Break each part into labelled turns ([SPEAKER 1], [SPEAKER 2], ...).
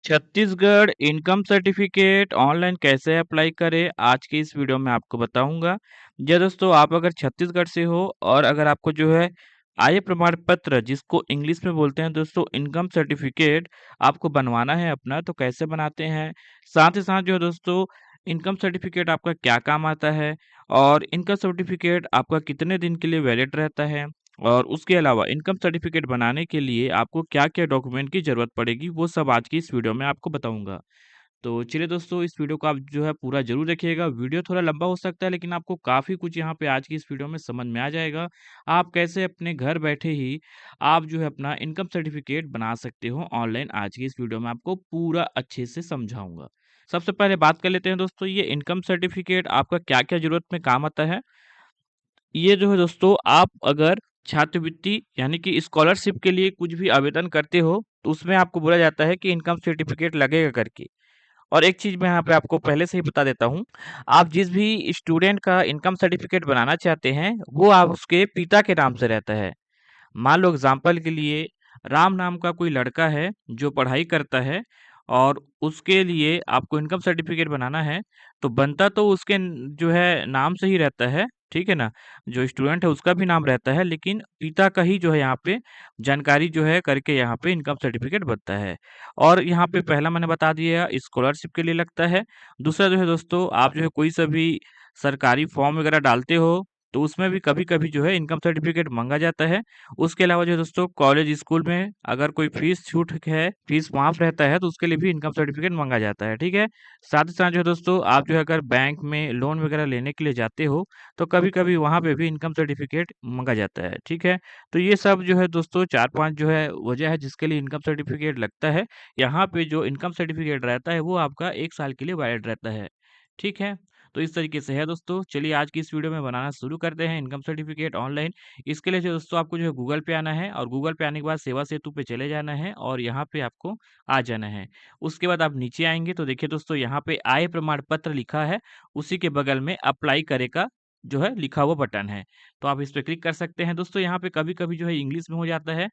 [SPEAKER 1] Chhattisgarh income certificate online कैसे apply करें आज की इस वीडियो में आपको बताऊंगा। जी दोस्तों, आप अगर छत्तीसगढ़ से हो और अगर आपको जो है आय प्रमाण पत्र जिसको इंग्लिश में बोलते हैं दोस्तों इनकम सर्टिफिकेट आपको बनवाना है अपना, तो कैसे बनाते हैं, साथ ही साथ जो है दोस्तों इनकम सर्टिफिकेट आपका क्या काम आता है और इनकम सर्टिफिकेट आपका कितने दिन के लिए वैलिड रहता है और उसके अलावा इनकम सर्टिफिकेट बनाने के लिए आपको क्या-क्या डॉक्यूमेंट की ज़रूरत पड़ेगी, वो सब आज की इस वीडियो में आपको बताऊँगा। तो चलिए दोस्तों, इस वीडियो को आप जो है पूरा ज़रूर देखिएगा। वीडियो थोड़ा लंबा हो सकता है लेकिन आपको काफ़ी कुछ यहाँ पे आज की इस वीडियो में समझ में आ जाएगा। आप कैसे अपने घर बैठे ही आप जो है अपना इनकम सर्टिफिकेट बना सकते हो ऑनलाइन, आज की इस वीडियो में आपको पूरा अच्छे से समझाऊँगा। सबसे पहले बात कर लेते हैं दोस्तों, ये इनकम सर्टिफिकेट आपका क्या-क्या ज़रूरत में काम आता है। ये जो है दोस्तों, आप अगर छात्रवृत्ति यानी कि स्कॉलरशिप के लिए कुछ भी आवेदन करते हो, तो उसमें आपको बोला जाता है कि इनकम सर्टिफिकेट लगेगा करके। और एक चीज़ मैं यहाँ पे आपको पहले से ही बता देता हूँ, आप जिस भी स्टूडेंट का इनकम सर्टिफिकेट बनाना चाहते हैं, वो आप उसके पिता के नाम से रहता है। मान लो एग्जाम्पल के लिए राम नाम का कोई लड़का है जो पढ़ाई करता है और उसके लिए आपको इनकम सर्टिफिकेट बनाना है, तो बनता तो उसके जो है नाम से ही रहता है, ठीक है ना। जो स्टूडेंट है उसका भी नाम रहता है लेकिन पिता का ही जो है यहाँ पे जानकारी जो है करके यहाँ पे इनकम सर्टिफिकेट बनता है। और यहाँ पे पहला मैंने बता दिया स्कॉलरशिप के लिए लगता है। दूसरा जो है दोस्तों, आप जो है कोई सा भी सरकारी फॉर्म वगैरह डालते हो, तो उसमें भी कभी-कभी जो है इनकम सर्टिफिकेट माँगा जाता है। उसके अलावा जो है दोस्तों कॉलेज स्कूल में अगर कोई फीस छूट है, फीस माफ़ रहता है, तो उसके लिए भी इनकम सर्टिफिकेट माँगा जाता है, ठीक है? साथ ही साथ जो है दोस्तों आप जो है अगर बैंक में लोन वगैरह लेने के लिए जाते हो, तो कभी-कभी वहाँ पे भी इनकम सर्टिफिकेट माँगा जाता है, ठीक है? तो ये सब जो है दोस्तों 4-5 जो है वजह है जिसके लिए इनकम सर्टिफिकेट लगता है। यहाँ पे जो इनकम सर्टिफिकेट रहता है वो आपका 1 साल के लिए वैलिड रहता है, ठीक है? तो इस तरीके से है दोस्तों। चलिए आज की इस वीडियो में बनाना शुरू करते हैं इनकम सर्टिफिकेट ऑनलाइन। इसके लिए जो दोस्तों आपको जो है गूगल पे आना है और गूगल पे आने के बाद सेवा सेतु पे चले जाना है और यहाँ पे आपको आ जाना है। उसके बाद आप नीचे आएँगे तो देखिए दोस्तों यहाँ पे आय प्रमाण पत्र लिखा है, उसी के बगल में अप्लाई करे का जो है लिखा हुआ बटन है। तो आप इस पे क्लिक कर सकते हैं। दोस्तों यहाँ पे कभी-कभी जो है इंग्लिश में हो जाता है,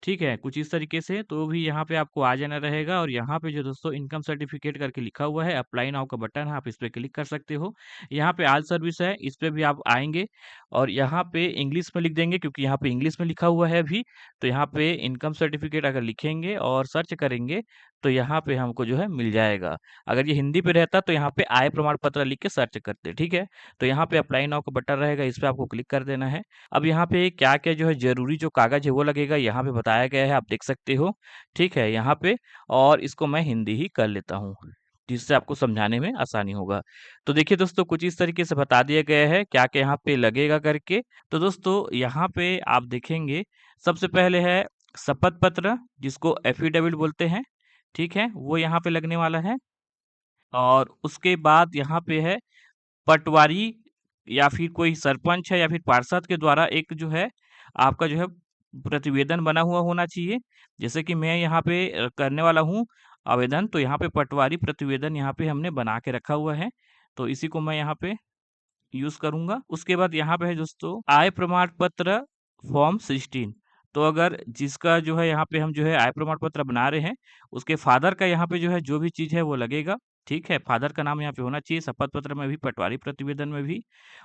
[SPEAKER 1] ठीक है? कुछ इस तरीके से तो भी यहाँ पे आपको आ जाना रहेगा और यहाँ पे जो दोस्तों इनकम सर्टिफिकेट करके लिखा हुआ है, अप्लाई नाउ का बटन है, आप इस पे क्लिक कर सकते हो। यहाँ पे ऑल सर्विस है, इस पे भी आप आएँगे और यहाँ पे इंग्लिश में लिख देंगे क्योंकि यहाँ पे इंग्लिश में लिखा हुआ है अभी। तो यहाँ पे इनकम सर्टिफिकेट अगर लिखेंगे और सर्च करेंगे, तो यहाँ पे हमको जो है मिल जाएगा। अगर ये हिंदी पे रहता तो यहाँ पे आय प्रमाण पत्र लिख के सर्च करते, ठीक है? तो यहाँ पे अप्लाई नाउ का बटन रहेगा, इस पे आपको क्लिक कर देना है। अब यहाँ पे क्या-क्या जो है ज़रूरी जो कागज़ है वो लगेगा, यहाँ पे बताया गया है, आप देख सकते हो, ठीक है? यहाँ पे और इसको मैं हिंदी ही कर लेता हूँ, जिससे आपको समझाने में आसानी होगा। तो देखिए दोस्तों कुछ इस तरीके से बता दिया गया है क्या-क्या यहाँ पे लगेगा करके। तो दोस्तों यहाँ पे आप देखेंगे सबसे पहले है शपथ पत्र जिसको एफिडेविट बोलते हैं, ठीक है? वो यहाँ पे लगने वाला है और उसके बाद यहाँ पे है पटवारी या फिर कोई सरपंच है या फिर पार्षद के द्वारा एक जो है आपका जो है प्रतिवेदन बना हुआ होना चाहिए। जैसे कि मैं यहाँ पे करने वाला हूँ आवेदन, तो यहाँ पे पटवारी प्रतिवेदन यहाँ पे हमने बना के रखा हुआ है। तो इसी को मैं यहाँ पे यूज़ करूँगा। उसके बाद यहाँ पे है दोस्तों आय प्रमाण पत्र फॉर्म 16। तो अगर जिसका जो है यहाँ पे हम जो है आय प्रमाण पत्र बना रहे हैं, उसके फादर का यहाँ पे जो है जो भी चीज़ है वो लगेगा, ठीक है? फादर का नाम यहाँ पे होना चाहिए शपथ पत्र में भी, पटवारी प्रतिवेदन में भी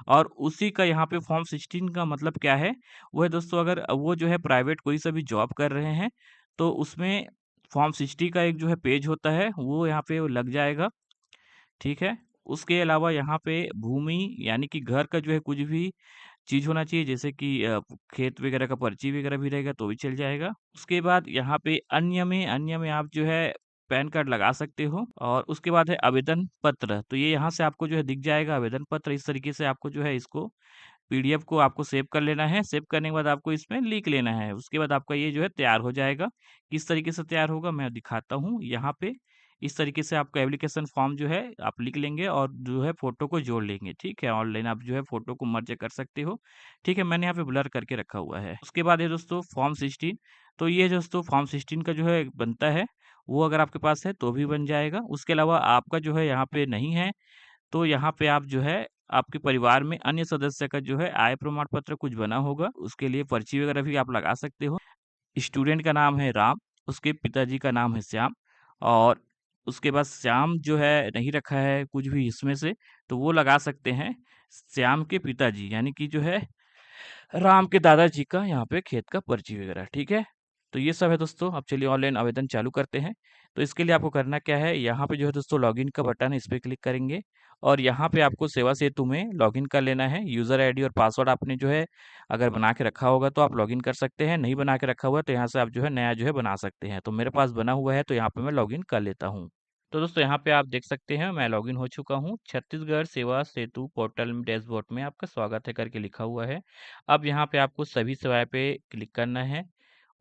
[SPEAKER 1] और उसी का यहाँ पे फॉर्म 16 का मतलब क्या है? वो है दोस्तों अगर वो जो है प्राइवेट कोई सा भी जॉब कर रहे हैं, तो उसमें फॉर्म 60 का एक जो है पेज होता है, वो यहाँ पे लग जाएगा। ठीक है? उसके अलावा यहाँ पे भूमि यानी कि घर का जो है कुछ भी चीज़ होना चाहिए जैसे कि खेत वगैरह का पर्ची वगैरह भी रहेगा तो भी चल जाएगा। उसके बाद यहाँ पे अन्य में आप जो है पैन कार्ड लगा सकते हो और उसके बाद है आवेदन पत्र। तो ये यहाँ से आपको जो है दिख जाएगा आवेदन पत्र इस तरीके से आपको जो है इसको पीडीएफ को आपको सेव कर लेना है। सेव करने के बाद आपको इसमें लिख लेना है। उसके बाद आपका ये जो है तैयार हो जाएगा। किस तरीके से तैयार होगा मैं दिखाता हूँ। यहाँ पे इस तरीके से आपका एप्लीकेशन फॉर्म जो है आप लिख लेंगे और जो है फ़ोटो को जोड़ लेंगे, ठीक है? ऑनलाइन आप जो है फ़ोटो को मर्ज कर सकते हो, ठीक है? मैंने यहाँ पे ब्लर करके रखा हुआ है। उसके बाद है दोस्तों फॉर्म 16 तो ये दोस्तों फॉर्म 16 का जो है बनता है, वो अगर आपके पास है तो भी बन जाएगा। उसके अलावा आपका जो है यहाँ पे नहीं है तो यहाँ पे आप जो है आपके परिवार में अन्य सदस्य का जो है आय प्रमाण पत्र कुछ बना होगा, उसके लिए पर्ची वगैरह भी आप लगा सकते हो। स्टूडेंट का नाम है राम, उसके पिताजी का नाम है श्याम और उसके बाद श्याम जो है नहीं रखा है कुछ भी इसमें से, तो वो लगा सकते हैं श्याम के पिताजी, यानी कि जो है राम के दादाजी का यहाँ पे खेत का पर्ची वगैरह, ठीक है? तो ये सब है दोस्तों। अब चलिए ऑनलाइन आवेदन चालू करते हैं। तो इसके लिए आपको करना क्या है, यहाँ पे जो है दोस्तों लॉगिन का बटन है, इस पे क्लिक करेंगे और यहाँ पे आपको सेवा सेतु में लॉगिन कर लेना है। यूज़र आईडी और पासवर्ड आपने जो है अगर बना के रखा होगा तो आप लॉगिन कर सकते हैं, नहीं बना के रखा हुआ है तो यहाँ से आप जो है नया जो है बना सकते हैं। तो मेरे पास बना हुआ है तो यहाँ पे मैं लॉगिन कर लेता हूँ। तो दोस्तों यहाँ पे आप देख सकते हैं मैं लॉगिन हो चुका हूँ। छत्तीसगढ़ सेवा सेतु पोर्टल डैशबोर्ड में आपका स्वागत है करके लिखा हुआ है। अब यहाँ पे आपको सभी सेवाएं पे क्लिक करना है।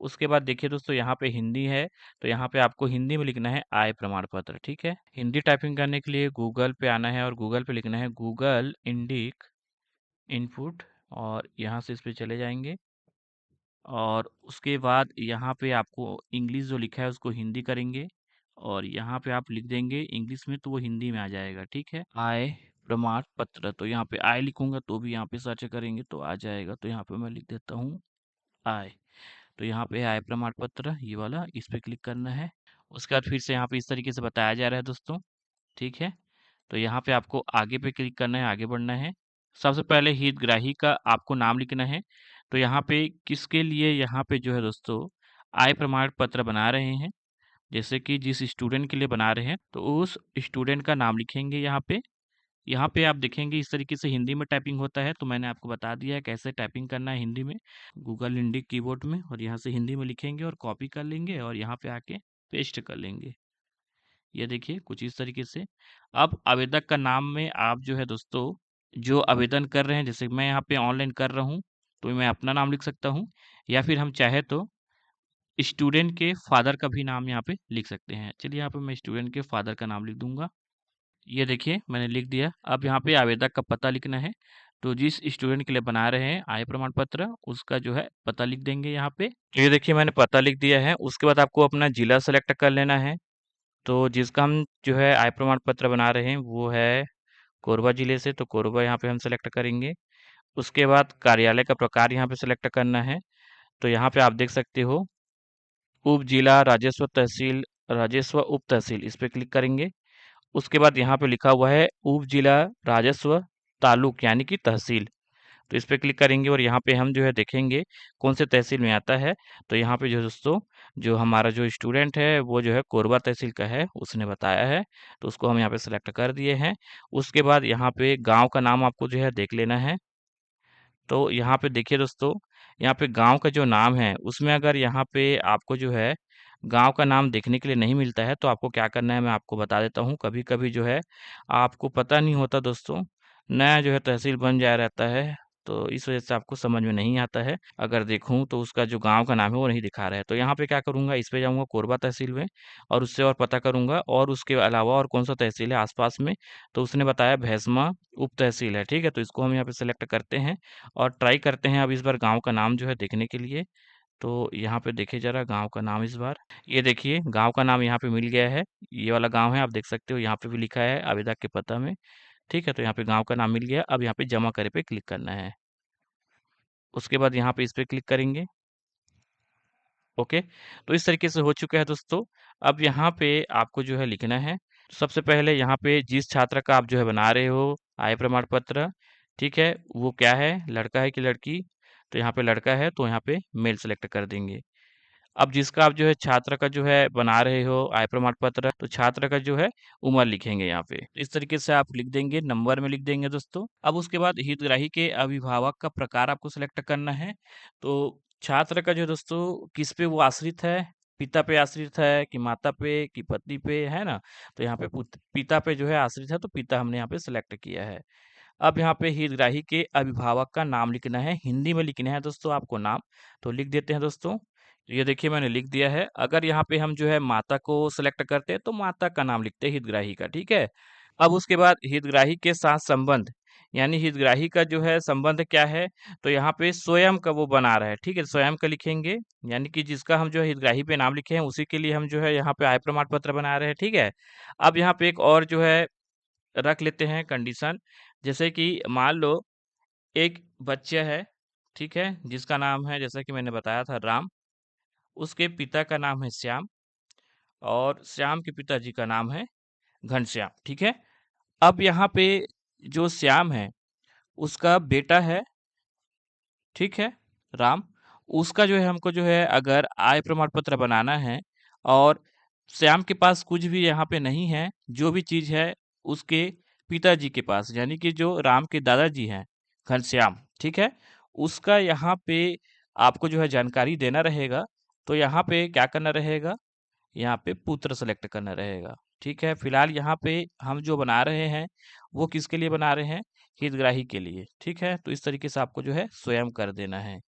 [SPEAKER 1] उसके बाद देखिए दोस्तों यहाँ पे हिंदी है, तो यहाँ पे आपको हिंदी में लिखना है आय प्रमाण पत्र, ठीक है? हिंदी टाइपिंग करने के लिए गूगल पे आना है और गूगल पे लिखना है गूगल इंडिक इनपुट और यहाँ से इस पे चले जाएंगे और उसके बाद यहाँ पे आपको इंग्लिश जो लिखा है उसको हिंदी करेंगे और यहाँ पे आप लिख देंगे इंग्लिश में तो वो हिंदी में आ जाएगा, ठीक है? आय प्रमाण पत्र, तो यहाँ पे आय लिखूंगा तो भी यहाँ पे सर्च करेंगे तो आ जाएगा, तो यहाँ पे मैं लिख देता हूँ आय। तो यहाँ पे आय प्रमाण पत्र ये वाला, इस पे क्लिक करना है। उसके बाद फिर से यहाँ पे इस तरीके से बताया जा रहा है दोस्तों, ठीक है? तो यहाँ पे आपको आगे पे क्लिक करना है, आगे बढ़ना है। सबसे पहले हितग्राही का आपको नाम लिखना है। तो यहाँ पे किसके लिए यहाँ पे जो है दोस्तों आय प्रमाण पत्र बना रहे हैं, जैसे कि जिस स्टूडेंट के लिए बना रहे हैं तो उस स्टूडेंट का नाम लिखेंगे यहाँ पे। यहाँ पे आप देखेंगे इस तरीके से हिंदी में टाइपिंग होता है, तो मैंने आपको बता दिया है कैसे टाइपिंग करना है हिंदी में गूगल इंडिक कीबोर्ड में, और यहाँ से हिंदी में लिखेंगे और कॉपी कर लेंगे और यहाँ पे आके पेस्ट कर लेंगे। ये देखिए कुछ इस तरीके से। अब आवेदक का नाम में आप जो है दोस्तों जो आवेदन कर रहे हैं, जैसे मैं यहाँ पे ऑनलाइन कर रहा हूँ तो मैं अपना नाम लिख सकता हूँ, या फिर हम चाहे तो स्टूडेंट के फादर का भी नाम यहाँ पे लिख सकते हैं। चलिए यहाँ पे मैं स्टूडेंट के फादर का नाम लिख दूंगा। ये देखिए मैंने लिख दिया। अब यहाँ पे आवेदक का पता लिखना है, तो जिस स्टूडेंट के लिए बना रहे हैं आय प्रमाण पत्र उसका जो है पता लिख देंगे यहाँ पे। तो ये देखिए मैंने पता लिख दिया है। उसके बाद आपको अपना जिला सेलेक्ट कर लेना है। तो जिसका हम जो है आय प्रमाण पत्र बना रहे हैं वो है कोरबा जिले से, तो कोरबा यहाँ पे हम सेलेक्ट करेंगे। उसके बाद कार्यालय का प्रकार यहाँ पे सेलेक्ट करना है। तो यहाँ पे आप देख सकते हो उप जिला राजस्व तहसील, राजस्व उप तहसील, इस पे क्लिक करेंगे। उसके बाद यहाँ पे लिखा हुआ है उप जिला राजस्व तालुक यानी कि तहसील, तो इस पे क्लिक करेंगे और यहाँ पे हम जो है देखेंगे कौन से तहसील में आता है। तो यहाँ पे जो दोस्तों जो हमारा जो स्टूडेंट है वो जो है कोरबा तहसील का है, उसने बताया है, तो उसको हम यहाँ पे सेलेक्ट कर दिए हैं। उसके बाद यहाँ पे गांव का नाम आपको जो है देख लेना है। तो यहाँ पे देखिए दोस्तों यहाँ पे गांव का जो नाम है उसमें अगर यहाँ पे आपको जो है गांव का नाम देखने के लिए नहीं मिलता है तो आपको क्या करना है मैं आपको बता देता हूँ। कभी कभी जो है आपको पता नहीं होता दोस्तों, नया जो है तहसील बन जाया रहता है, तो इस वजह से आपको समझ में नहीं आता है। अगर देखूं तो उसका जो गांव का नाम है वो नहीं दिखा रहा है, तो यहाँ पे क्या करूंगा, इस पे जाऊंगा कोरबा तहसील में और उससे और पता करूंगा और उसके अलावा और कौन सा तहसील है आसपास में। तो उसने बताया भैंसमा उप तहसील है, ठीक है? तो इसको हम यहाँ पे सेलेक्ट करते हैं और ट्राई करते हैं अब इस बार गांव का नाम जो है देखने के लिए। तो यहाँ पे देखिए जरा गांव का नाम इस बार, ये देखिए गांव का नाम यहाँ पे मिल गया है। ये वाला गांव है, आप देख सकते हो यहाँ पे भी लिखा है आवेदक के पता में, ठीक है? तो यहाँ पे गांव का नाम मिल गया। अब यहाँ पे जमा करे पे क्लिक करना है। उसके बाद यहाँ पे इस पे क्लिक करेंगे। ओके, तो इस तरीके से हो चुका है दोस्तों। अब यहाँ पे आपको जो है लिखना है, सबसे पहले यहाँ पे जिस छात्र का आप जो है बना रहे हो आय प्रमाण पत्र, ठीक है? वो क्या है, लड़का है कि लड़की? तो यहाँ पे लड़का है तो यहाँ पे मेल सेलेक्ट कर देंगे। अब जिसका आप जो है छात्र का जो है बना रहे हो आय प्रमाण पत्र, तो छात्र का जो है उम्र लिखेंगे यहाँ पे। इस तरीके से आप लिख देंगे, नंबर में लिख देंगे दोस्तों। अब उसके बाद हितग्राही के अभिभावक का प्रकार आपको सिलेक्ट करना है। तो छात्र का जो है दोस्तों किस पे वो आश्रित है, पिता पे आश्रित है कि माता पे कि पति पे, है ना? तो यहाँ पे पिता पे जो है आश्रित है तो पिता हमने यहाँ पे सिलेक्ट किया है। अब यहाँ पे हितग्राही के अभिभावक का नाम लिखना है, हिंदी में लिखना है दोस्तों आपको नाम, तो लिख देते हैं दोस्तों। ये देखिए मैंने लिख दिया है। अगर यहाँ पे हम जो है माता को सिलेक्ट करते हैं तो माता का नाम लिखते हैं हितग्राही का, ठीक है? अब उसके बाद हितग्राही के साथ संबंध, यानी हितग्राही का जो है संबंध क्या है, तो यहाँ पे स्वयं का वो बना रहा है, ठीक है? स्वयं का लिखेंगे, यानी कि जिसका हम जो है हितग्राही पे नाम लिखे हैं उसी के लिए हम जो है यहाँ पे आय प्रमाण पत्र बना रहे हैं, ठीक है? अब यहाँ पे एक और जो है रख लेते हैं कंडीशन, जैसे कि मान लो एक बच्चा है, ठीक है? जिसका नाम है जैसा कि मैंने बताया था राम, उसके पिता का नाम है श्याम और श्याम के पिताजी का नाम है घनश्याम, ठीक है। अब यहाँ पे जो श्याम है उसका बेटा है, ठीक है, राम। उसका जो है हमको जो है अगर आय प्रमाण पत्र बनाना है और श्याम के पास कुछ भी यहाँ पे नहीं है, जो भी चीज है उसके पिताजी के पास, यानी कि जो राम के दादाजी हैं घनश्याम, ठीक है, उसका यहाँ पे आपको जो है जानकारी देना रहेगा। तो यहाँ पे क्या करना रहेगा, यहाँ पे पुत्र सेलेक्ट करना रहेगा, ठीक है। फिलहाल यहाँ पे हम जो बना रहे हैं वो किसके लिए बना रहे हैं, हितग्राही के लिए, ठीक है। तो इस तरीके से आपको जो है स्वयं कर देना है।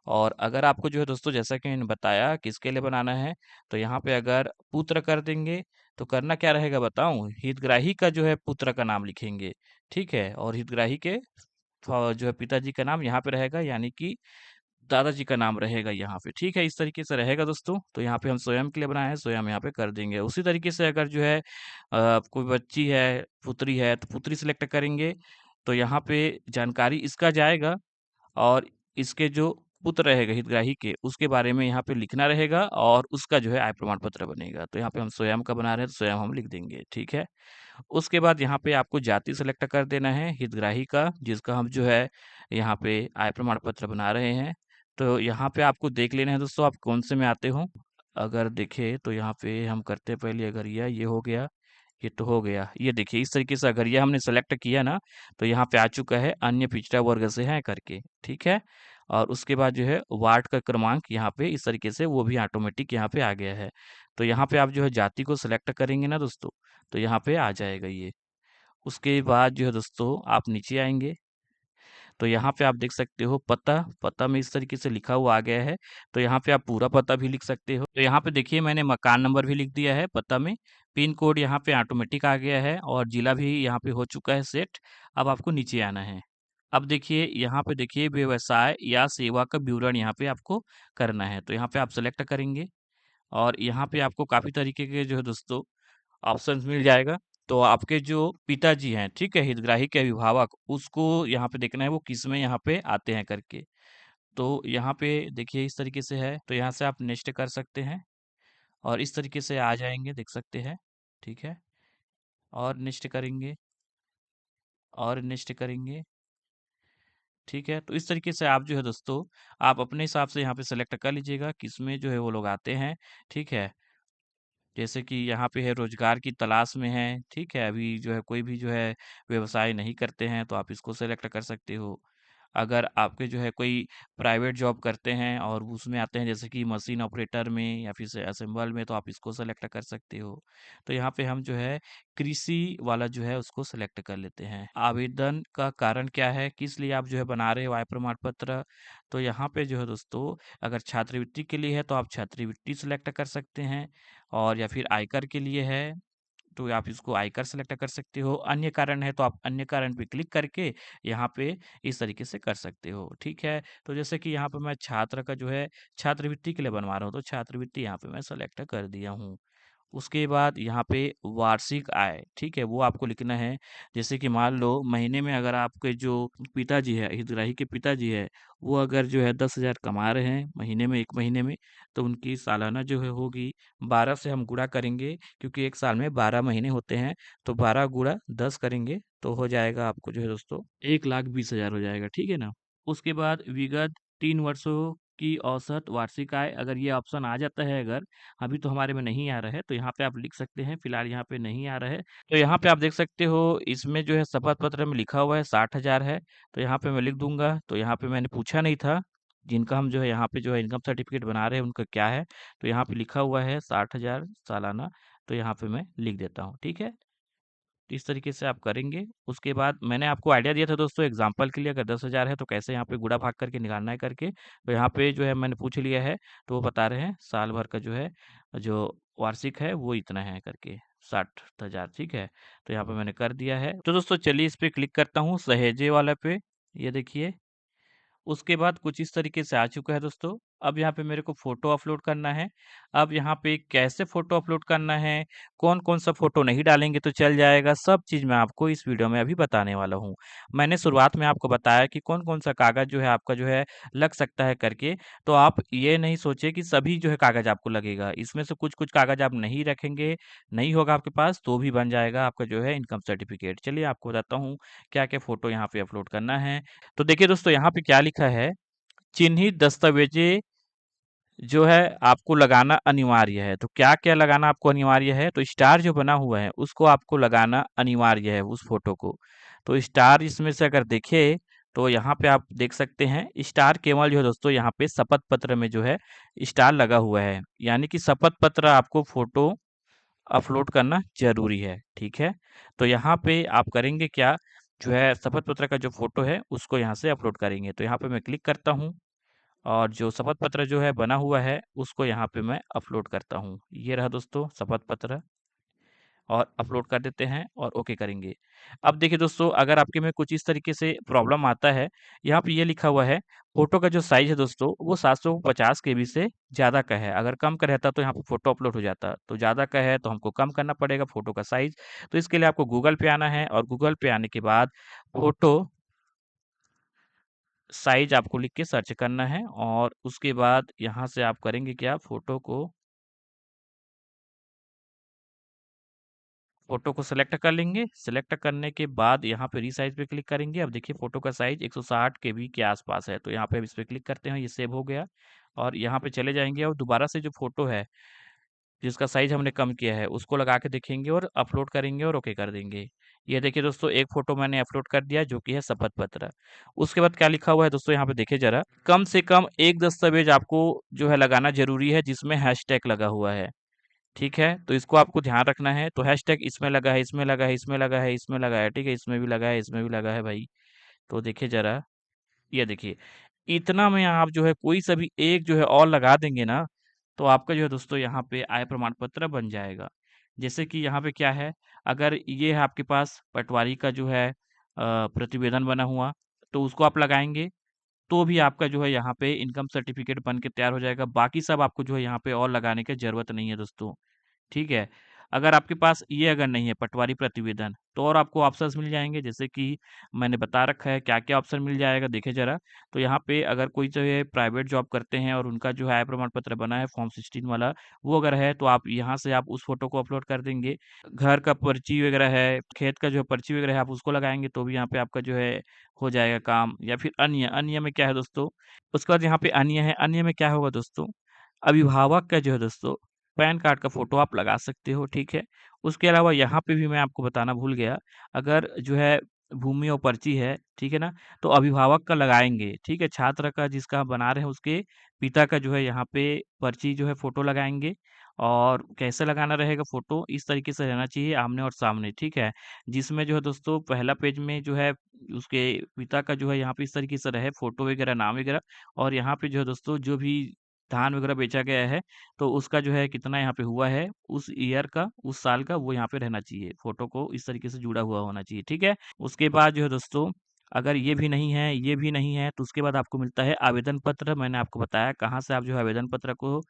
[SPEAKER 1] और अगर आपको जो है दोस्तों, जैसा कि मैंने बताया किसके लिए बनाना है, तो यहाँ पे अगर पुत्र कर देंगे तो करना क्या रहेगा बताऊं, हितग्राही का जो है पुत्र का नाम लिखेंगे, ठीक है। और हितग्राही के जो है पिताजी का नाम यहाँ पे रहेगा, यानी कि दादाजी का नाम रहेगा यहाँ पे, ठीक है। इस तरीके से रहेगा दोस्तों। तो यहाँ पे हम स्वयं के लिए बनाए हैं, स्वयं यहाँ पे कर देंगे। उसी तरीके से अगर जो है कोई बच्ची है, पुत्री है, तो पुत्री सिलेक्ट करेंगे। तो यहाँ पे जानकारी इसका जाएगा और इसके जो पुत्र रहेगा हितग्राही के, उसके बारे में यहाँ पे लिखना रहेगा और उसका जो है आय प्रमाण पत्र बनेगा। तो यहाँ पे हम स्वयं का बना रहे हैं तो स्वयं हम लिख देंगे, ठीक है। उसके बाद यहाँ पे आपको जाति सेलेक्ट कर देना है हितग्राही का, जिसका हम जो है यहाँ पे आय प्रमाण पत्र बना रहे हैं। तो यहाँ पे आपको देख लेना है दोस्तों आप कौन से में आते हो। अगर देखें तो यहाँ पे हम करते हैं पहले, अगर ये हो गया, ये तो हो गया। ये देखिए इस तरीके से अगर ये हमने सेलेक्ट किया ना, तो यहाँ पे आ चुका है अन्य पिछड़ा वर्ग से है करके, ठीक है। और उसके बाद जो है वार्ड का क्रमांक यहाँ पे इस तरीके से वो भी ऑटोमेटिक यहाँ पे आ गया है। तो यहाँ पे आप जो है जाति को सिलेक्ट करेंगे ना दोस्तों, तो यहाँ पे आ जाएगा ये। उसके बाद जो है दोस्तों आप नीचे आएंगे तो यहाँ पे आप देख सकते हो पता, पता में इस तरीके से लिखा हुआ आ गया है। तो यहाँ पे आप पूरा पता भी लिख सकते हो। तो यहाँ पे देखिए मैंने मकान नंबर भी लिख दिया है पता में, पिन कोड यहाँ पे ऑटोमेटिक आ गया है और जिला भी यहाँ पे हो चुका है सेट। अब आपको नीचे आना है। अब देखिए यहाँ पे देखिए व्यवसाय या सेवा का विवरण यहाँ पे आपको करना है। तो यहाँ पे आप सेलेक्ट करेंगे और यहाँ पे आपको काफी तरीके के जो है दोस्तों ऑप्शंस मिल जाएगा। तो आपके जो पिताजी हैं, ठीक है, हितग्राही के अभिभावक, उसको यहाँ पे देखना है वो किस में यहाँ पे आते हैं करके। तो यहाँ पे देखिए इस तरीके से है, तो यहाँ से आप नेक्स्ट कर सकते हैं और इस तरीके से आ जाएंगे, देख सकते हैं, ठीक है। और नेक्स्ट करेंगे और नेक्स्ट करेंगे, ठीक है। तो इस तरीके से आप जो है दोस्तों आप अपने हिसाब से यहाँ पे सेलेक्ट कर लीजिएगा किसमें जो है वो लोग आते हैं, ठीक है। जैसे कि यहाँ पे है रोजगार की तलाश में है, ठीक है, अभी जो है कोई भी जो है व्यवसाय नहीं करते हैं तो आप इसको सेलेक्ट कर सकते हो। अगर आपके जो है कोई प्राइवेट जॉब करते हैं और उसमें आते हैं जैसे कि मशीन ऑपरेटर में या फिर से असेंबल में, तो आप इसको सेलेक्ट कर सकते हो। तो यहाँ पे हम जो है कृषि वाला जो है उसको सेलेक्ट कर लेते हैं। आवेदन का कारण क्या है, किस लिए आप जो है बना रहे हो आय प्रमाण पत्र, तो यहाँ पे जो है दोस्तों अगर छात्रवृत्ति के लिए है तो आप छात्रवृत्ति सेलेक्ट कर सकते हैं, और या फिर आयकर के लिए है तो आप इसको आयकर सेलेक्ट कर सकते हो। अन्य कारण है तो आप अन्य कारण पे क्लिक करके यहाँ पे इस तरीके से कर सकते हो, ठीक है। तो जैसे कि यहाँ पे मैं छात्र का जो है छात्रवृत्ति के लिए बनवा रहा हूँ, तो छात्रवृत्ति यहाँ पे मैं सेलेक्ट कर दिया हूँ। उसके बाद यहाँ पे वार्षिक आय, ठीक है, वो आपको लिखना है। जैसे कि मान लो महीने में अगर आपके जो पिताजी है, हितग्राही के पिताजी है, वो अगर जो है 10,000 कमा रहे हैं महीने में, एक महीने में, तो उनकी सालाना जो है होगी 12 से हम गुणा करेंगे, क्योंकि एक साल में 12 महीने होते हैं। तो 12 गुणा 10 करेंगे तो हो जाएगा आपको जो है दोस्तों 1,20,000 हो जाएगा, ठीक है ना। उसके बाद विगत 3 वर्षों की औसत वार्षिक आय, अगर ये ऑप्शन आ जाता है, अगर अभी तो हमारे में नहीं आ रहा है, तो यहाँ पे आप लिख सकते हैं। फिलहाल यहाँ पे नहीं आ रहा है, तो यहाँ पे आप देख सकते हो इसमें जो है शपथ पत्र में लिखा हुआ है 60,000 है। तो यहाँ पे मैं लिख दूंगा। तो यहाँ पे मैंने पूछा नहीं था, जिनका हम जो है यहाँ पे जो है इनकम सर्टिफिकेट बना रहे हैं उनका क्या है, तो यहाँ पे लिखा हुआ है 60,000 सालाना। तो यहाँ पे मैं लिख देता हूँ, ठीक है। तो इस तरीके से आप करेंगे। उसके बाद मैंने आपको आइडिया दिया था दोस्तों एग्जांपल के लिए, अगर 10,000 है तो कैसे यहाँ पे गुणा भाग करके निकालना है करके। तो यहाँ पे जो है मैंने पूछ लिया है, तो वो बता रहे हैं साल भर का जो है जो वार्षिक है वो इतना है करके 60,000, ठीक है। तो यहाँ पे मैंने कर दिया है। तो दोस्तों चलिए इस पे क्लिक करता हूँ सहेजे वाला पे, ये देखिए। उसके बाद कुछ इस तरीके से आ चुका है दोस्तों। अब यहाँ पे मेरे को फ़ोटो अपलोड करना है। अब यहाँ पे कैसे फ़ोटो अपलोड करना है, कौन-कौन सा फ़ोटो नहीं डालेंगे तो चल जाएगा, सब चीज़ मैं आपको इस वीडियो में अभी बताने वाला हूँ। मैंने शुरुआत में आपको बताया कि कौन-कौन सा कागज़ जो है आपका जो है लग सकता है करके, तो आप ये नहीं सोचिए कि सभी जो है कागज़ आपको लगेगा। इसमें से कुछ-कुछ कागज़ आप नहीं रखेंगे, नहीं होगा आपके पास तो भी बन जाएगा आपका जो है इनकम सर्टिफ़िकेट। चलिए आपको बताता हूँ क्या-क्या फ़ोटो यहाँ पे अपलोड करना है। तो देखिए दोस्तों यहाँ पे क्या लिखा है, चिन्हित दस्तावेज़ें जो है आपको लगाना अनिवार्य है। तो क्या-क्या लगाना आपको अनिवार्य है? तो स्टार जो बना हुआ है उसको आपको लगाना अनिवार्य है उस फ़ोटो को। तो स्टार इसमें से अगर देखें तो यहाँ पे आप देख सकते हैं स्टार केवल जो है दोस्तों यहाँ पे शपथ पत्र में जो है स्टार लगा हुआ है। यानी कि शपथ पत्र आपको फ़ोटो अपलोड करना ज़रूरी है, ठीक है? तो यहाँ पे आप करेंगे क्या, जो है शपथ पत्र का जो फ़ोटो है उसको यहाँ से अपलोड करेंगे। तो यहाँ पे मैं क्लिक करता हूँ और जो शपथ पत्र जो है बना हुआ है उसको यहाँ पे मैं अपलोड करता हूँ। ये रहा दोस्तों शपथ पत्र और अपलोड कर देते हैं और ओके करेंगे। अब देखिए दोस्तों अगर आपके में कुछ इस तरीके से प्रॉब्लम आता है, यहाँ पे ये लिखा हुआ है फ़ोटो का जो साइज़ है दोस्तों वो 750 केबी से ज़्यादा का है। अगर कम का रहता तो यहाँ पे फ़ोटो अपलोड हो जाता। तो ज़्यादा का है तो हमको कम करना पड़ेगा फ़ोटो का साइज़। तो इसके लिए आपको गूगल पे आना है और गूगल पे आने के बाद फ़ोटो साइज़ आपको लिख के सर्च करना है और उसके बाद यहाँ से आप करेंगे क्या फ़ोटो को सिलेक्ट कर लेंगे। सिलेक्ट करने के बाद यहाँ पे रीसाइज़ पे क्लिक करेंगे। अब देखिए फ़ोटो का साइज़ 160 केबी के आसपास है। तो यहाँ पे अब इस पे क्लिक करते हैं, ये सेव हो गया और यहाँ पे चले जाएँगे और दोबारा से जो फ़ोटो है, जिसका साइज़ हमने कम किया है, उसको लगा के देखेंगे और अपलोड करेंगे और ओके कर देंगे। ये देखिए दोस्तों एक फ़ोटो मैंने अपलोड कर दिया जो कि है शपथ पत्र। उसके बाद क्या लिखा हुआ है दोस्तों यहाँ पे देखिए ज़रा, कम से कम एक दस्तावेज़ आपको जो है लगाना ज़रूरी है जिसमें हैशटैग लगा हुआ है। ठीक है? तो इसको आपको ध्यान रखना है। तो हैशटैग इसमें लगा है, इसमें लगा है, इसमें लगा है, इसमें लगा है, ठीक है? इसमें भी लगा है, इसमें भी लगा है भाई। तो देखिए ज़रा, ये देखिए, इतना में आप जो है कोई सा भी एक जो है और लगा देंगे ना, तो आपका जो है दोस्तों यहाँ पे आय प्रमाण पत्र बन जाएगा। जैसे कि यहाँ पे क्या है, अगर ये है आपके पास पटवारी का जो है प्रतिवेदन बना हुआ, तो उसको आप लगाएँगे, तो भी आपका जो है यहाँ पे इनकम सर्टिफ़िकेट बन के तैयार हो जाएगा। बाकी सब आपको जो है यहाँ पे और लगाने की ज़रूरत नहीं है दोस्तों। ठीक है? अगर आपके पास ये अगर नहीं है पटवारी प्रतिवेदन, तो और आपको ऑप्शंस मिल जाएँगे जैसे कि मैंने बता रखा है क्या-क्या ऑप्शन मिल जाएगा देखिए ज़रा। तो यहाँ पे अगर कोई जो है प्राइवेट जॉब करते हैं और उनका जो है आय प्रमाण पत्र बना है फॉर्म 16 वाला, वो अगर है तो आप यहाँ से आप उस फ़ोटो को अपलोड कर देंगे। घर का पर्ची वगैरह है, खेत का जो पर्ची वगैरह है आप उसको लगाएँगे तो भी यहाँ पे आपका जो है हो जाएगा काम या फिर अन्य, अन्य में क्या है दोस्तों, उसके बाद यहाँ पे अन्य है, अन्य में क्या होगा दोस्तों, अभिभावक का जो है दोस्तों पैन कार्ड का फ़ोटो आप लगा सकते हो, ठीक है? उसके अलावा यहाँ पे भी मैं आपको बताना भूल गया, अगर जो है भूमि और पर्ची है, ठीक है ना? तो अभिभावक का लगाएँगे, ठीक है? छात्र का जिसका आप बना रहे हैं उसके पिता का जो है यहाँ पे पर्ची जो है फ़ोटो लगाएँगे और कैसे लगाना रहेगा फ़ोटो, इस तरीके से रहना चाहिए आमने और सामने, ठीक है? जिसमें जो है दोस्तों पहला पेज में जो है उसके पिता का जो है यहाँ पे इस तरीके से रहे फ़ोटो वगैरह, नाम वगैरह और यहाँ पे जो है दोस्तों जो भी धान वगैरह बेचा गया है, तो उसका जो है कितना यहाँ पे हुआ है, उस ईयर का, उस साल का वो यहाँ पे रहना चाहिए। फ़ोटो को इस तरीके से जुड़ा हुआ होना चाहिए, ठीक है? उसके बाद जो है दोस्तों, अगर ये भी नहीं है, ये भी नहीं है, तो उसके बाद आपको मिलता है आवेदन पत्र। मैंने आपको बताया कहाँ से आप जो है आवेदन पत्र को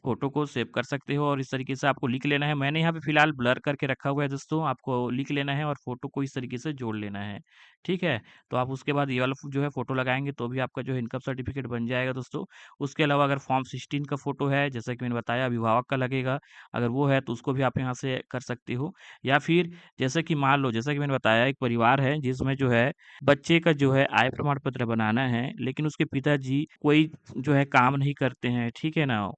[SPEAKER 1] फ़ोटो को सेव कर सकते हो और इस तरीके से आपको लिख लेना है। मैंने यहाँ पे फ़िलहाल ब्लर करके रखा हुआ है दोस्तों, आपको लिख लेना है और फ़ोटो को इस तरीके से जोड़ लेना है, ठीक है? तो आप उसके बाद ये वाला जो है फ़ोटो लगाएँगे तो भी आपका जो है इनकम सर्टिफ़िकेट बन जाएगा दोस्तों। उसके अलावा अगर फॉर्म 16 का फ़ोटो है, जैसा कि मैंने बताया अभिभावक का लगेगा, अगर वो है तो उसको भी आप यहाँ से कर सकते हो। या फिर जैसे कि मान लो जैसा कि मैंने बताया एक परिवार है जिसमें जो है बच्चे का जो है आय प्रमाण पत्र बनाना है, लेकिन उसके पिताजी कोई जो है काम नहीं करते हैं, ठीक है ना?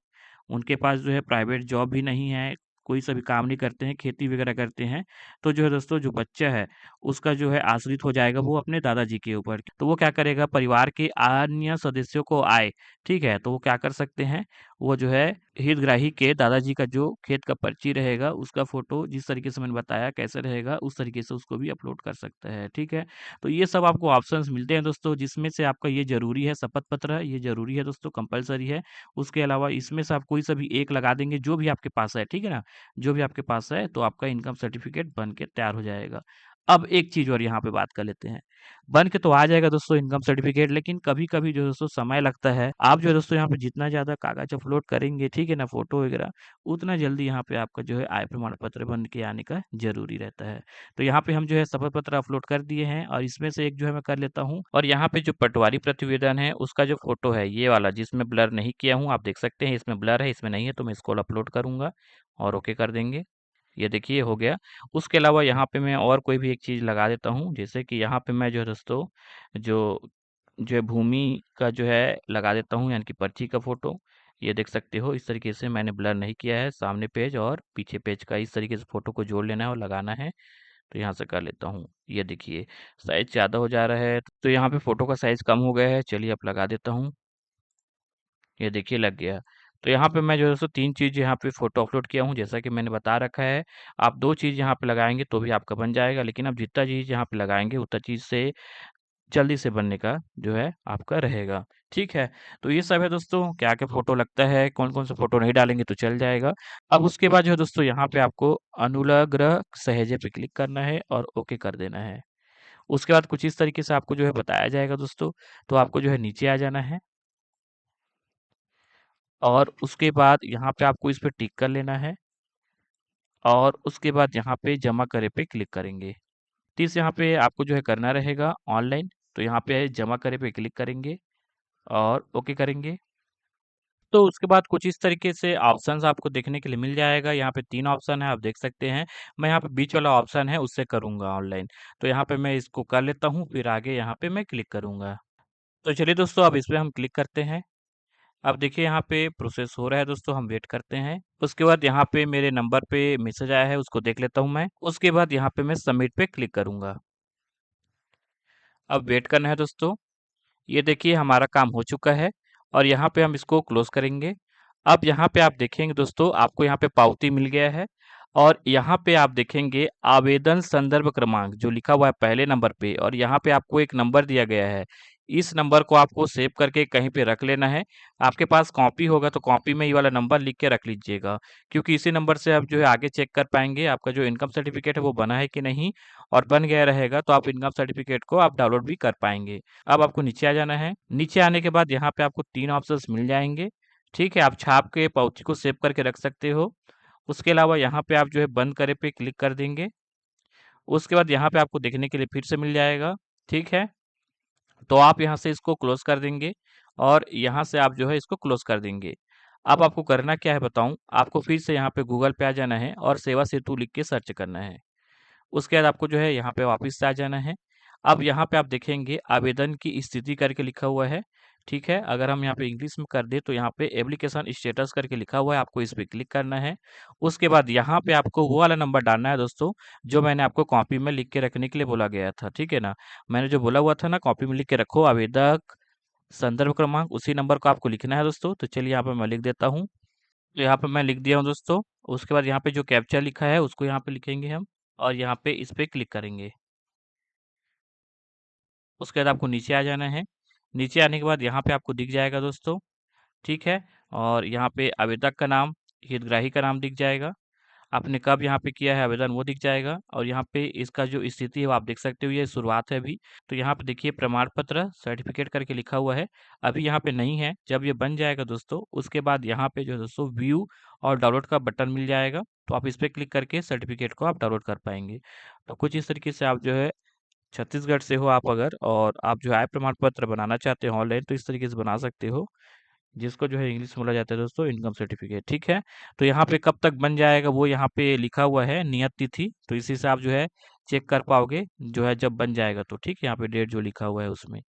[SPEAKER 1] उनके पास जो है प्राइवेट जॉब भी नहीं है, कोई सा भी काम नहीं करते हैं, खेती वगैरह करते हैं। तो जो है दोस्तों जो बच्चा है, उसका जो है आश्रित हो जाएगा वो अपने दादाजी के ऊपर। तो वो क्या करेगा परिवार के अन्य सदस्यों को आय, ठीक है? तो वो क्या कर सकते हैं, वो जो है हितग्राही के दादाजी का जो खेत का पर्ची रहेगा, उसका फ़ोटो जिस तरीके से मैंने बताया कैसे रहेगा, उस तरीके से उसको भी अपलोड कर सकता है, ठीक है? तो ये सब आपको ऑप्शंस मिलते हैं दोस्तों, जिसमें से आपका ये ज़रूरी है शपथ पत्र, ये ज़रूरी है दोस्तों, कंपल्सरी है। उसके अलावा इसमें से आप कोई सा भी एक लगा देंगे जो भी आपके पास है, ठीक है ना? जो भी आपके पास है तो आपका इनकम सर्टिफ़िकेट बन के तैयार हो जाएगा। अब एक चीज़ और यहाँ पे बात कर लेते हैं। बन के तो आ जाएगा दोस्तों इनकम सर्टिफ़िकेट, लेकिन कभी-कभी जो है दोस्तों समय लगता है। आप जो है दोस्तों यहाँ पे जितना ज़्यादा कागज़ अपलोड करेंगे, ठीक है ना, फ़ोटो वगैरह, उतना जल्दी यहाँ पे आपका जो है आय प्रमाण पत्र बन के आने का ज़रूरी रहता है। तो यहाँ पे हम जो है शपथ पत्र अपलोड कर दिए हैं और इसमें से एक जो है मैं कर लेता हूँ, और यहाँ पे जो पटवारी प्रतिवेदन है उसका जो फ़ोटो है ये वाला, जिसमें ब्लर नहीं किया हूँ, आप देख सकते हैं इसमें ब्लर है, इसमें नहीं है, तो मैं इसको अपलोड करूँगा और ओके कर देंगे। ये देखिए हो गया। उसके अलावा यहाँ पे मैं और कोई भी एक चीज़ लगा देता हूँ, जैसे कि यहाँ पे मैं जो है दोस्तों जो जो है भूमि का जो है लगा देता हूँ, यानी कि पर्ची का फ़ोटो। ये देख सकते हो इस तरीके से मैंने ब्लर नहीं किया है, सामने पेज और पीछे पेज का इस तरीके से फ़ोटो को जोड़ लेना है और लगाना है। तो यहाँ से कर लेता हूँ। ये देखिए साइज़ ज़्यादा हो जा रहा है, तो यहाँ पे फ़ोटो का साइज़ कम हो गया है। चलिए अब लगा देता हूँ। ये देखिए लग गया। तो यहाँ पे मैं जो है दोस्तों 3 चीज़ यहाँ पे फ़ोटो अपलोड किया हूँ, जैसा कि मैंने बता रखा है। आप 2 चीज़ यहाँ पे लगाएँगे तो भी आपका बन जाएगा, लेकिन आप जितना चीज़ यहाँ पे लगाएँगे उतना चीज़ से जल्दी से बनने का जो है आपका रहेगा। ठीक है? तो ये सब है दोस्तों, क्या-क्या फ़ोटो लगता है, कौन-कौन से फ़ोटो नहीं डालेंगे तो चल जाएगा। अब उसके बाद जो है दोस्तों यहाँ पे आपको अनुलग्न सहेजे पे क्लिक करना है और ओके कर देना है। उसके बाद कुछ इस तरीके से आपको जो है बताया जाएगा दोस्तों, तो आपको जो है नीचे आ जाना है और उसके बाद यहाँ पे आपको इस पे टिक कर लेना है और उसके बाद यहाँ पे जमा करे पे क्लिक करेंगे। तीस यहाँ पे आपको जो है करना रहेगा ऑनलाइन, तो यहाँ पे जमा करे पे क्लिक करेंगे और ओके करेंगे। तो उसके बाद कुछ इस तरीके से ऑप्शंस आपको देखने के लिए मिल जाएगा। यहाँ पे 3 ऑप्शन है, आप देख सकते हैं। मैं यहाँ पे बीच वाला ऑप्शन है उससे करूँगा ऑनलाइन। तो यहाँ पे मैं इसको कर लेता हूँ, फिर आगे यहाँ पे मैं क्लिक करूँगा। तो चलिए दोस्तों अब इसपे हम क्लिक करते हैं। अब देखिए यहाँ पे प्रोसेस हो रहा है दोस्तों, हम वेट करते हैं। उसके बाद यहाँ पे मेरे नंबर पे मैसेज आया है, उसको देख लेता हूँ मैं। उसके बाद यहाँ पे मैं सबमिट पे क्लिक करूँगा। अब वेट करना है दोस्तों। ये देखिए हमारा काम हो चुका है और यहाँ पे हम इसको क्लोज करेंगे। अब यहाँ पे आप देखेंगे दोस्तों, आपको यहाँ पे पावती मिल गया है और यहाँ पे आप देखेंगे आवेदन संदर्भ क्रमांक जो लिखा हुआ है पहले नंबर पे, और यहाँ पे आपको एक नंबर दिया गया है। इस नंबर को आपको सेव करके कहीं पे रख लेना है। आपके पास कॉपी होगा तो कॉपी में ये वाला नंबर लिख के रख लीजिएगा, क्योंकि इसी नंबर से आप जो है आगे चेक कर पाएंगे आपका जो इनकम सर्टिफिकेट है वो बना है कि नहीं, और बन गया रहेगा तो आप इनकम सर्टिफिकेट को आप डाउनलोड भी कर पाएंगे। अब आपको नीचे आ जाना है। नीचे आने के बाद यहाँ पे आपको 3 ऑप्शंस मिल जाएँगे। ठीक है? आप छाप के पावती को सेव करके रख सकते हो। उसके अलावा यहाँ पे आप जो है बंद करे पे क्लिक कर देंगे। उसके बाद यहाँ पे आपको देखने के लिए फिर से मिल जाएगा। ठीक है? तो आप यहाँ से इसको क्लोज़ कर देंगे और यहाँ से आप जो है इसको क्लोज़ कर देंगे। अब आपको करना क्या है बताऊँ? आपको फिर से यहाँ पे गूगल पे आ जाना है और सेवा सेतु लिख के सर्च करना है। उसके बाद आपको जो है यहाँ पे वापस से आ जाना है। अब यहाँ पे आप देखेंगे आवेदन की स्थिति करके लिखा हुआ है, ठीक है? अगर हम यहाँ पे इंग्लिश में कर दें तो यहाँ पे एप्लीकेशन स्टेटस करके लिखा हुआ है, आपको इस पे क्लिक करना है। उसके बाद यहाँ पे आपको वो वाला नंबर डालना है दोस्तों, जो मैंने आपको कॉपी में लिख के रखने के लिए बोला गया था, ठीक है ना? मैंने जो बोला हुआ था ना कॉपी में लिख के रखो आवेदक संदर्भ क्रमांक, उसी नंबर को आपको लिखना है दोस्तों। तो चलिए यहाँ पे मैं लिख देता हूँ। तो यहाँ पे मैं लिख दिया हूँ दोस्तों। उसके बाद यहाँ पे जो कैप्चा लिखा है उसको यहाँ पे लिखेंगे हम और यहाँ पे इस पे क्लिक करेंगे। उसके बाद आपको नीचे आ जाना है। नीचे आने के बाद यहाँ पे आपको दिख जाएगा दोस्तों, ठीक है? और यहाँ पे आवेदक का नाम, हितग्राही का नाम दिख जाएगा। आपने कब यहाँ पे किया है आवेदन वो दिख जाएगा और यहाँ पे इसका जो स्थिति है वो आप देख सकते हो, ये शुरुआत है अभी। तो यहाँ पे देखिए प्रमाण पत्र सर्टिफिकेट करके लिखा हुआ है, अभी यहाँ पे नहीं है। जब ये बन जाएगा दोस्तों उसके बाद यहाँ पे जो है दोस्तों व्यू और डाउनलोड का बटन मिल जाएगा, तो आप इस पे क्लिक करके सर्टिफिकेट को आप डाउनलोड कर पाएंगे। तो कुछ इस तरीके से आप जो है छत्तीसगढ़ से हो आप अगर, और आप जो है आय प्रमाण पत्र बनाना चाहते हो ऑनलाइन, तो इस तरीके से बना सकते हो, जिसको जो है इंग्लिश में बोला जाता है दोस्तों इनकम सर्टिफिकेट, ठीक है? तो यहाँ पे कब तक बन जाएगा वो यहाँ पे लिखा हुआ है नियत तिथि, तो इसी से आप जो है चेक कर पाओगे जो है जब बन जाएगा तो, ठीक है? यहाँ पे डेट जो लिखा हुआ है उसमें।